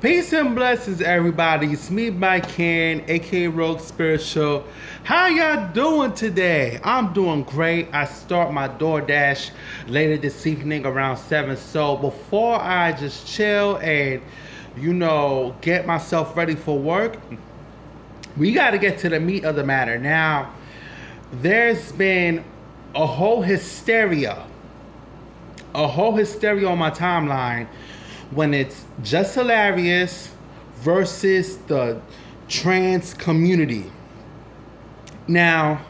Peace and blessings, everybody. It's me, Mike Can, aka Rogue Spiritual. How y'all doing today? I'm doing great. I start my DoorDash later this evening around 7. So before I just chill and, get myself ready for work, we got to get to the meat of the matter. Now, there's been a whole hysteria on my timeline when it's Just Hilarious versus the trans community. Now,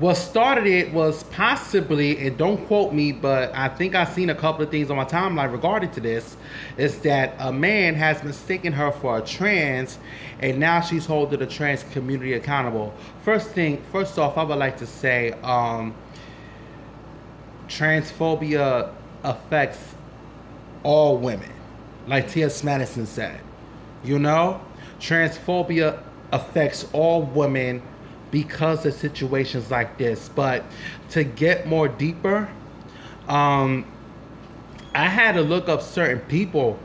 what started it was possibly, and don't quote me, but I think I've seen a couple of things on my timeline regarding to this, is that a man has mistaken her for a trans, and now she's holding the trans community accountable. First off, I would like to say, transphobia affects all women, like T.S. Madison said. Transphobia affects all women because of situations like this. But to get more deeper, I had to look up certain people,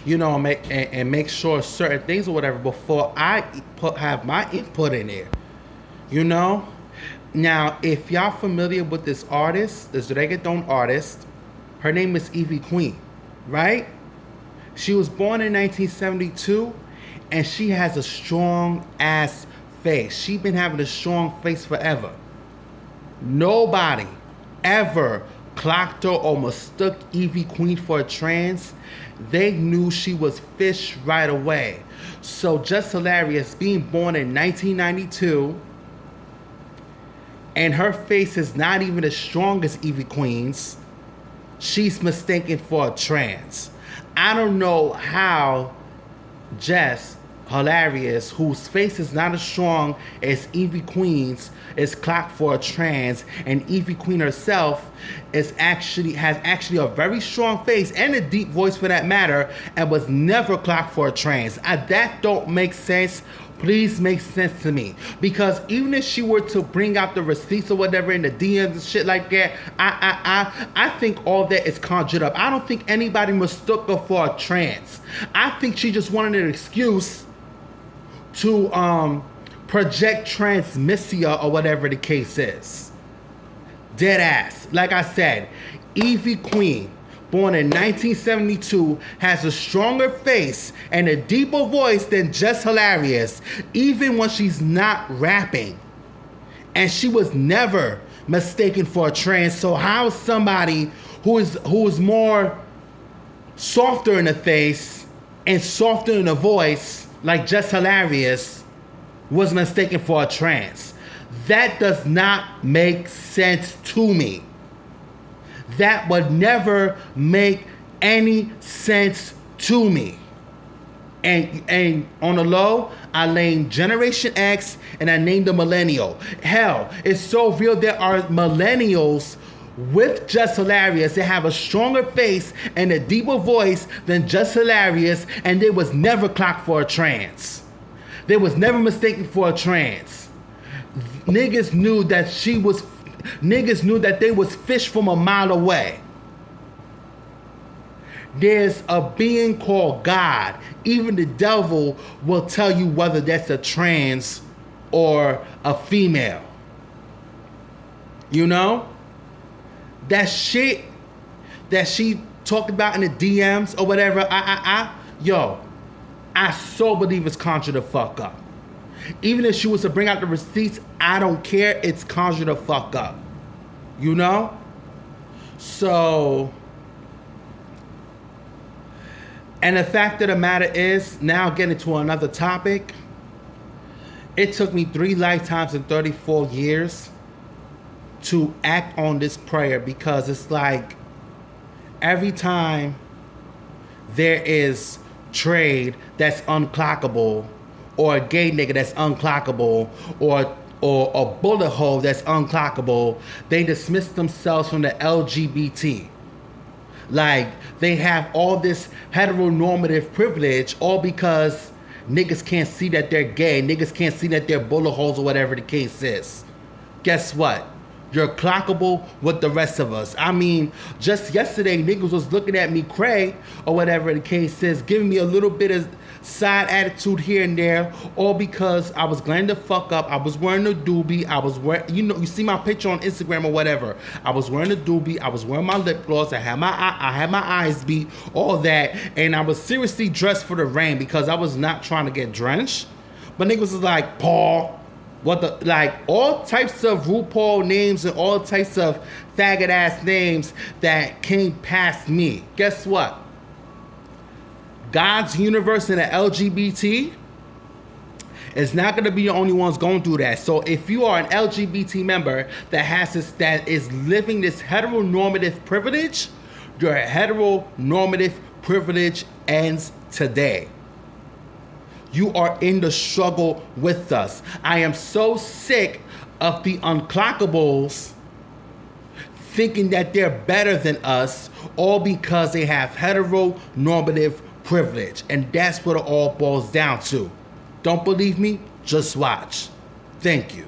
and make sure certain things or whatever before I have my input in there. Now, if y'all familiar with this artist, this reggaeton artist, her name is Ivy Queen, right? She was born in 1972, and she has a strong ass face. She's been having a strong face forever. Nobody ever clocked her or mistook Ivy Queen for a trans. They knew she was fish right away. So Just Hilarious, being born in 1992, and her face is not even as strong as Ivy Queen's, she's mistaken for a trans. I don't know how Jess Hilarious, whose face is not as strong as Ivy Queen's, is clocked for a trans, and Ivy Queen herself has actually a very strong face and a deep voice for that matter, and was never clocked for a trans. That don't make sense. Please make sense to me, because even if she were to bring out the receipts or whatever in the DMs and shit like that, I think all that is conjured up. I don't think anybody mistook her for a trans. I think she just wanted an excuse to project transmisia or whatever the case is. Dead ass. Like I said, Ivy Queen, born in 1972, has a stronger face and a deeper voice than Just Hilarious, even when she's not rapping. And she was never mistaken for a trans. So how somebody who is more softer in the face and softer in the voice, like Just Hilarious, was mistaken for a trans? That does not make sense to me. That would never make any sense to me. And on the low, I named Generation X and I named the Millennial. Hell, it's so real. There are millennials with Just Hilarious that have a stronger face and a deeper voice than Just Hilarious, and they was never clocked for a trans. They was never mistaken for a trans. Niggas knew that they was fish from a mile away. There's a being called God. Even the devil will tell you whether that's a trans or a female. That shit that she talked about in the DMs or whatever, I so believe it's conjured the fuck up. Even if she was to bring out the receipts, I don't care. It's conjured the fuck up. So, and the fact of the matter is, now getting to another topic, it took me 3 lifetimes and 34 years to act on this prayer, because it's like every time there is trade that's unclockable, or a gay nigga that's unclockable, or a bullet hole that's unclockable, they dismiss themselves from the LGBT. Like, they have all this heteronormative privilege, all because niggas can't see that they're gay, niggas can't see that they're bullet holes or whatever the case is. Guess what? You're clockable with the rest of us. I mean, just yesterday, niggas was looking at me cray, or whatever the case is, giving me a little bit of side attitude here and there, all because I was glad to fuck up. I was wearing a doobie. I was wearing, you see my picture on Instagram or whatever. I was wearing a doobie. I was wearing my lip gloss. I had my eyes beat, all that, and I was seriously dressed for the rain because I was not trying to get drenched. But niggas was like, Paul. What the, like, all types of RuPaul names and all types of faggot ass names that came past me. Guess what? God's universe and the LGBT is not going to be the only ones going through that. So if you are an LGBT member that has this, that is living this heteronormative privilege, your heteronormative privilege ends today. You are in the struggle with us. I am so sick of the Unclockables thinking that they're better than us, all because they have heteronormative privilege. And that's what it all boils down to. Don't believe me? Just watch. Thank you.